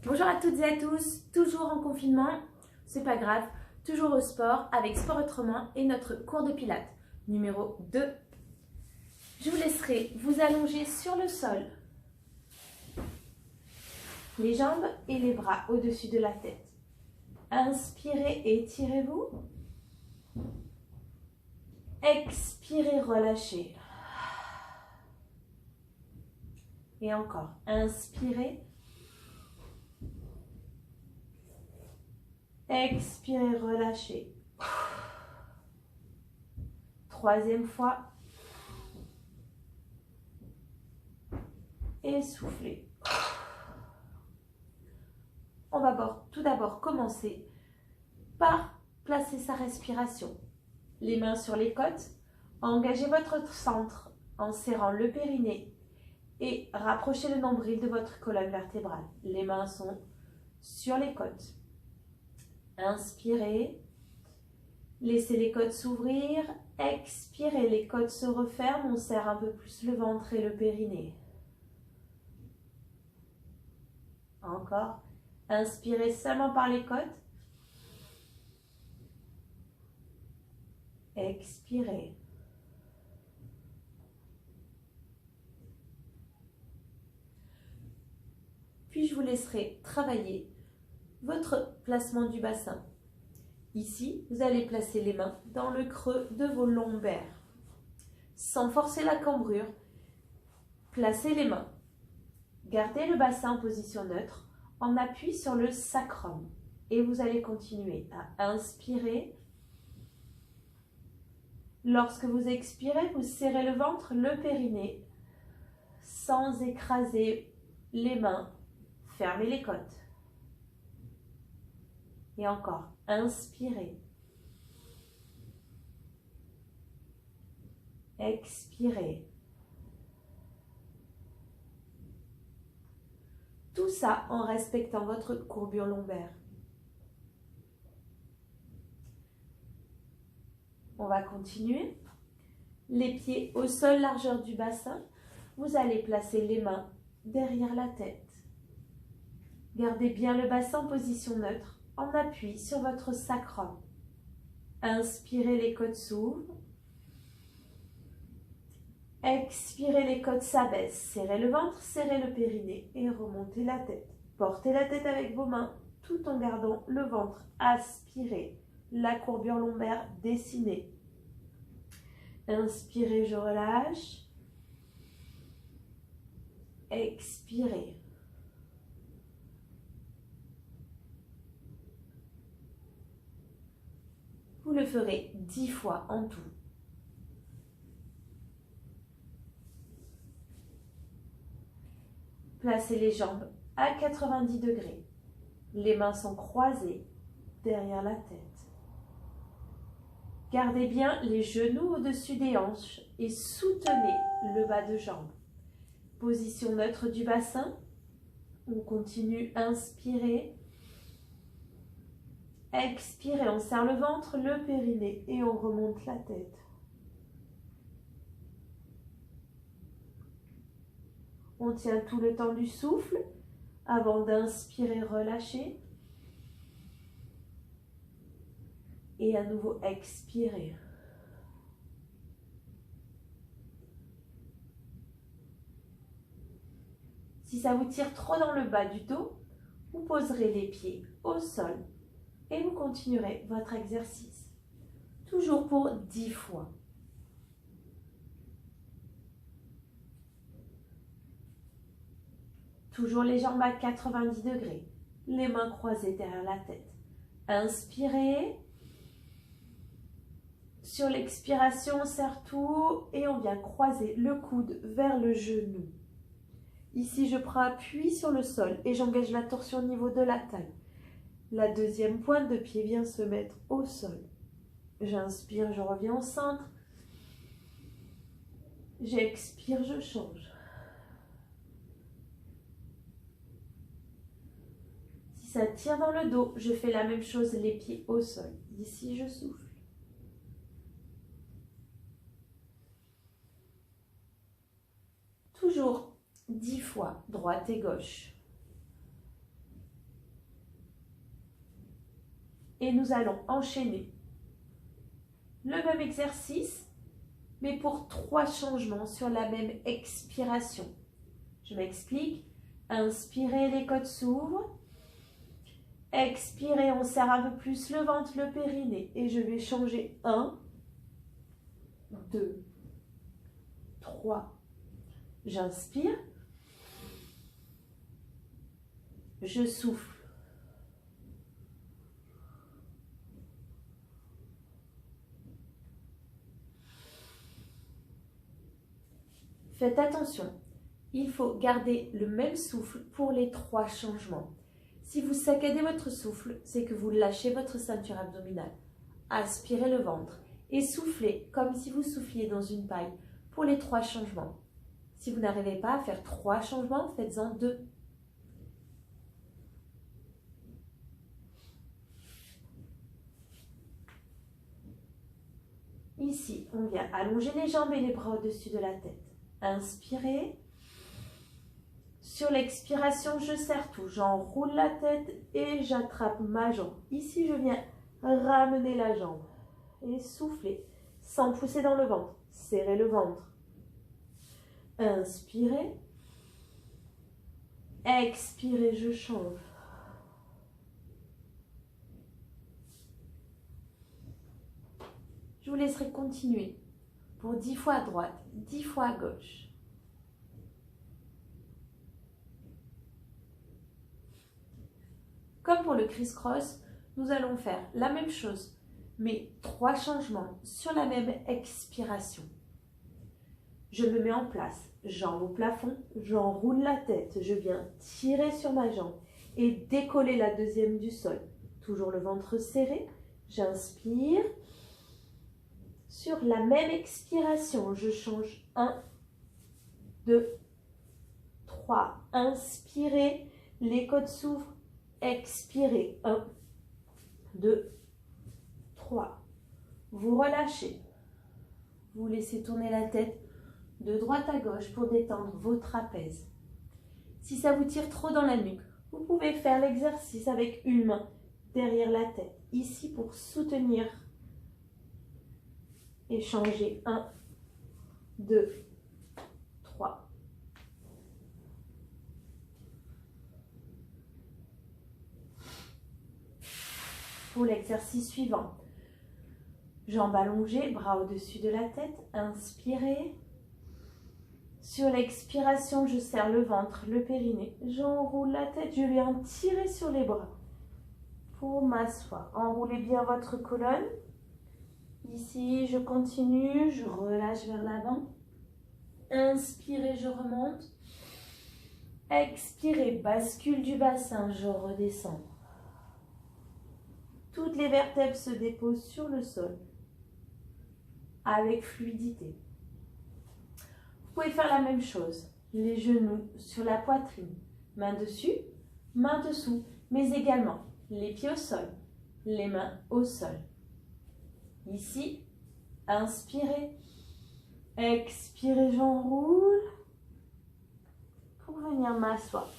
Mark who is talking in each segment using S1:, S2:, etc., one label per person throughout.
S1: Bonjour à toutes et à tous, toujours en confinement, c'est pas grave, toujours au sport avec Sport Autrement et notre cours de pilates numéro 2. Je vous laisserai vous allonger sur le sol, les jambes et les bras au-dessus de la tête. Inspirez, étirez-vous. Expirez, relâchez. Et encore, inspirez. Expirez, relâchez. Troisième fois. Et soufflez. On va tout d'abord commencer par placer sa respiration. Les mains sur les côtes. Engagez votre centre en serrant le périnée et rapprochez le nombril de votre colonne vertébrale. Les mains sont sur les côtes. Inspirez. Laissez les côtes s'ouvrir. Expirez, les côtes se referment. On serre un peu plus le ventre et le périnée. Encore. Inspirez seulement par les côtes. Expirez. Puis je vous laisserai travailler votre placement du bassin. Ici, vous allez placer les mains dans le creux de vos lombaires. Sans forcer la cambrure, placez les mains. Gardez le bassin en position neutre en appui sur le sacrum. Et vous allez continuer à inspirer. Lorsque vous expirez, vous serrez le ventre, le périnée, sans écraser les mains. Fermez les côtes. Et encore, inspirez. Expirez. Tout ça en respectant votre courbure lombaire. On va continuer. Les pieds au sol, largeur du bassin. Vous allez placer les mains derrière la tête. Gardez bien le bassin en position neutre en appui sur votre sacrum. Inspirez, les côtes s'ouvrent. Expirez, les côtes s'abaissent. Serrez le ventre, serrez le périnée et remontez la tête. Portez la tête avec vos mains tout en gardant le ventre aspiré, la courbure lombaire dessinée. Inspirez, je relâche. Expirez. Vous le ferez 10 fois en tout. Placez les jambes à 90 degrés. Les mains sont croisées derrière la tête. Gardez bien les genoux au-dessus des hanches et soutenez le bas de jambe. Position neutre du bassin. On continue, inspirez. Expirez, on serre le ventre, le périnée et on remonte la tête. On tient tout le temps du souffle avant d'inspirer, relâcher. Et à nouveau expirer. Si ça vous tire trop dans le bas du dos, vous poserez les pieds au sol et vous continuerez votre exercice. Toujours pour 10 fois. Toujours les jambes à 90 degrés, les mains croisées derrière la tête. Inspirez. Sur l'expiration, on serre tout et on vient croiser le coude vers le genou. Ici, je prends appui sur le sol et j'engage la torsion au niveau de la taille. La deuxième pointe de pied vient se mettre au sol. J'inspire, je reviens au centre. J'expire, je change. Si ça tire dans le dos, je fais la même chose, les pieds au sol. Ici, je souffle. Toujours 10 fois, droite et gauche. et nous allons enchaîner le même exercice, mais pour 3 changements sur la même expiration. Je m'explique. Inspirez, les côtes s'ouvrent. Expirez, on serre un peu plus le ventre, le périnée. Et je vais changer 1, 2, 3. J'inspire. Je souffle. Faites attention, il faut garder le même souffle pour les 3 changements. Si vous saccadez votre souffle, c'est que vous lâchez votre ceinture abdominale. Aspirez le ventre et soufflez comme si vous souffliez dans une paille pour les 3 changements. Si vous n'arrivez pas à faire 3 changements, faites-en 2. Ici, on vient allonger les jambes et les bras au-dessus de la tête. Inspirez. Sur l'expiration, je serre tout. J'enroule la tête et j'attrape ma jambe. Ici, je viens ramener la jambe et souffler sans pousser dans le ventre. Serrez le ventre. Inspirez. Expirez, je change. Je vous laisserai continuer pour 10 fois à droite, 10 fois à gauche. Comme pour le criss-cross, nous allons faire la même chose, mais 3 changements sur la même expiration. Je me mets en place, jambe au plafond, j'enroule la tête, je viens tirer sur ma jambe et décoller la deuxième du sol. Toujours le ventre serré, j'inspire. Sur la même expiration, je change 1, 2, 3. Inspirez, les côtes s'ouvrent. Expirez. 1, 2, 3. Vous relâchez. Vous laissez tourner la tête de droite à gauche pour détendre vos trapèzes. Si ça vous tire trop dans la nuque, vous pouvez faire l'exercice avec une main derrière la tête. Ici pour soutenir et changer. 1, 2, 3. Pour l'exercice suivant, jambes allongées, bras au-dessus de la tête. Inspirez. Sur l'expiration, je serre le ventre, le périnée. J'enroule la tête, je viens tirer sur les bras pour m'asseoir. Enroulez bien votre colonne. Ici, je continue, je relâche vers l'avant. Inspirez, je remonte. Expirez, bascule du bassin, je redescends. Toutes les vertèbres se déposent sur le sol avec fluidité. Vous pouvez faire la même chose. Les genoux sur la poitrine, main dessus, main dessous, mais également les pieds au sol, les mains au sol. Ici, inspirez, expirez, j'enroule pour venir m'asseoir.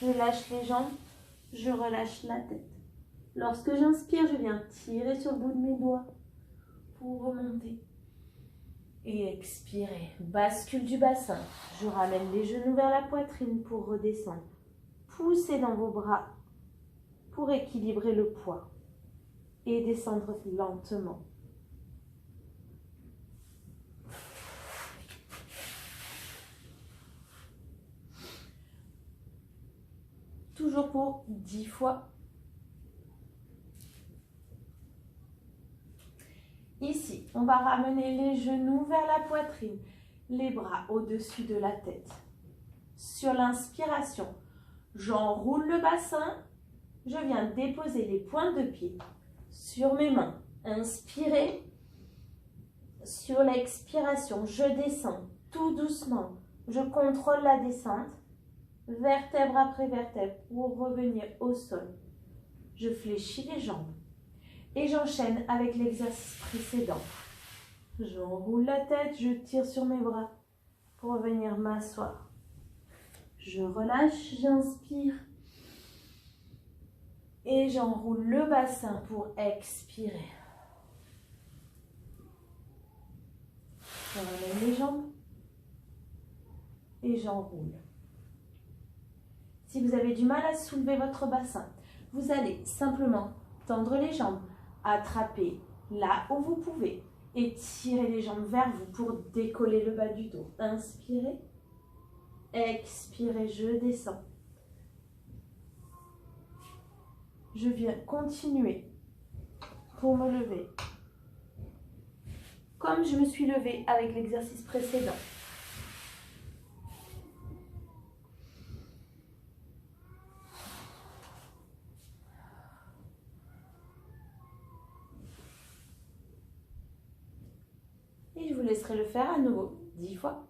S1: Je lâche les jambes, je relâche la tête. Lorsque j'inspire, je viens tirer sur le bout de mes doigts pour remonter. Et expirez, bascule du bassin. Je ramène les genoux vers la poitrine pour redescendre. Poussez dans vos bras pour équilibrer le poids et descendre lentement. Toujours pour 10 fois. Ici, on va ramener les genoux vers la poitrine, les bras au-dessus de la tête. Sur l'inspiration, j'enroule le bassin, je viens déposer les pointes de pied sur mes mains. Inspirez. Sur l'expiration, je descends tout doucement. Je contrôle la descente, vertèbre après vertèbre, pour revenir au sol. Je fléchis les jambes. Et j'enchaîne avec l'exercice précédent. J'enroule la tête, je tire sur mes bras pour venir m'asseoir. Je relâche, j'inspire. Et Et j'enroule le bassin pour expirer. Je ramène les jambes et j'enroule. Si vous avez du mal à soulever votre bassin, vous allez simplement tendre les jambes, attraper là où vous pouvez et tirer les jambes vers vous pour décoller le bas du dos. Inspirez, expirez, je descends. Je viens continuer pour me lever, comme je me suis levée avec l'exercice précédent. Et je vous laisserai le faire à nouveau 10 fois.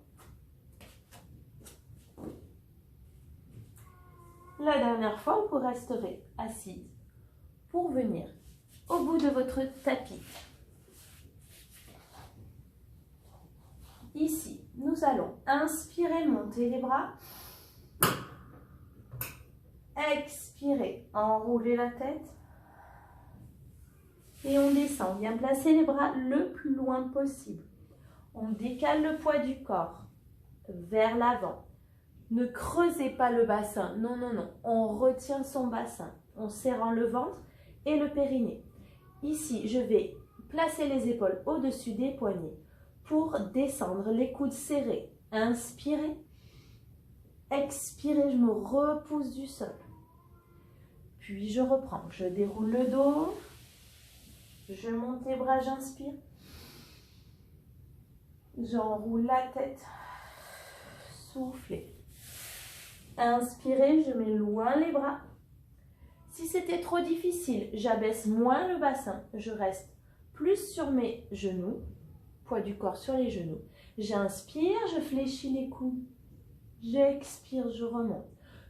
S1: La dernière fois, vous resterez assise pour venir au bout de votre tapis. Ici, nous allons inspirer, monter les bras. Expirer, enrouler la tête. Et on descend, bien placer les bras le plus loin possible. On décale le poids du corps vers l'avant. Ne creusez pas le bassin, non, non, non. On retient son bassin en serrant le ventre et le périnée. Ici, je vais placer les épaules au-dessus des poignets pour descendre, les coudes serrés. Inspirez, expirez, je me repousse du sol. Puis je reprends, je déroule le dos, je monte les bras, j'inspire. J'enroule la tête, soufflez. Inspirez, je mets loin les bras. Si c'était trop difficile, j'abaisse moins le bassin. Je reste plus sur mes genoux, poids du corps sur les genoux. J'inspire, je fléchis les coudes. J'expire, je remonte.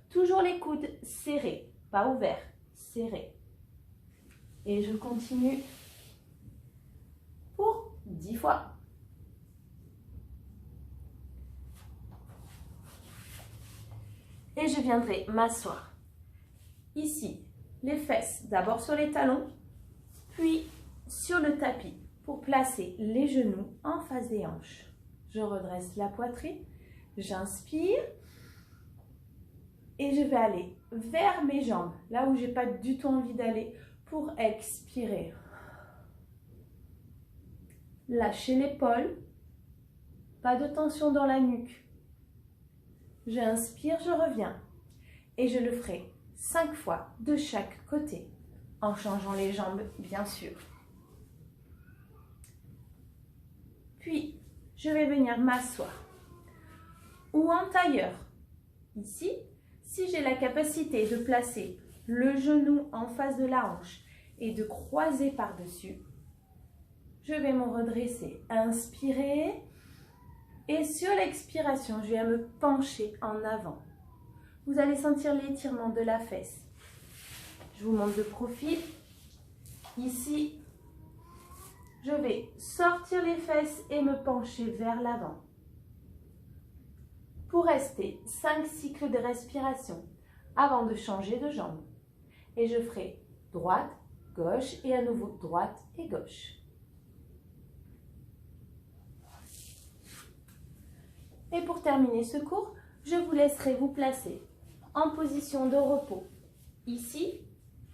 S1: Toujours les coudes serrés, pas ouverts, serrés. Et je continue pour 10 fois. Et je viendrai m'asseoir. Ici, les fesses d'abord sur les talons, puis sur le tapis pour placer les genoux en face des hanches. Je redresse la poitrine, j'inspire et je vais aller vers mes jambes, là où je n'ai pas du tout envie d'aller, pour expirer. Lâchez l'épaule, pas de tension dans la nuque. J'inspire, je reviens et je le ferai 5 fois de chaque côté, en changeant les jambes bien sûr. Puis, je vais venir m'asseoir ou en tailleur. Ici, si j'ai la capacité de placer le genou en face de la hanche et de croiser par-dessus, je vais me redresser. Inspirez. Et sur l'expiration, je viens me pencher en avant. Vous allez sentir l'étirement de la fesse. Je vous montre de profil. Ici, je vais sortir les fesses et me pencher vers l'avant. Pour rester 5 cycles de respiration avant de changer de jambe. Et je ferai droite, gauche et à nouveau droite et gauche. Et pour terminer ce cours, je vous laisserai vous placer en position de repos. Ici,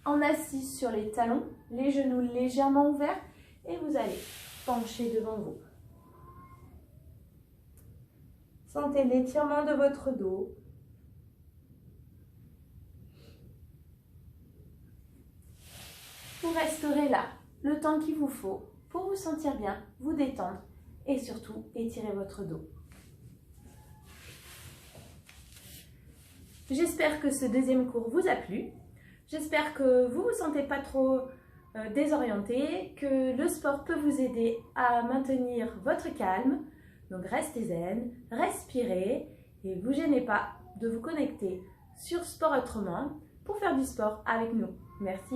S1: en assise sur les talons, les genoux légèrement ouverts et vous allez pencher devant vous. Sentez l'étirement de votre dos. Vous resterez là le temps qu'il vous faut pour vous sentir bien, vous détendre et surtout étirer votre dos. J'espère que ce deuxième cours vous a plu. J'espère que vous ne vous sentez pas trop désorienté, que le sport peut vous aider à maintenir votre calme. Donc restez zen, respirez et ne vous gênez pas de vous connecter sur Sport Autrement pour faire du sport avec nous. Merci.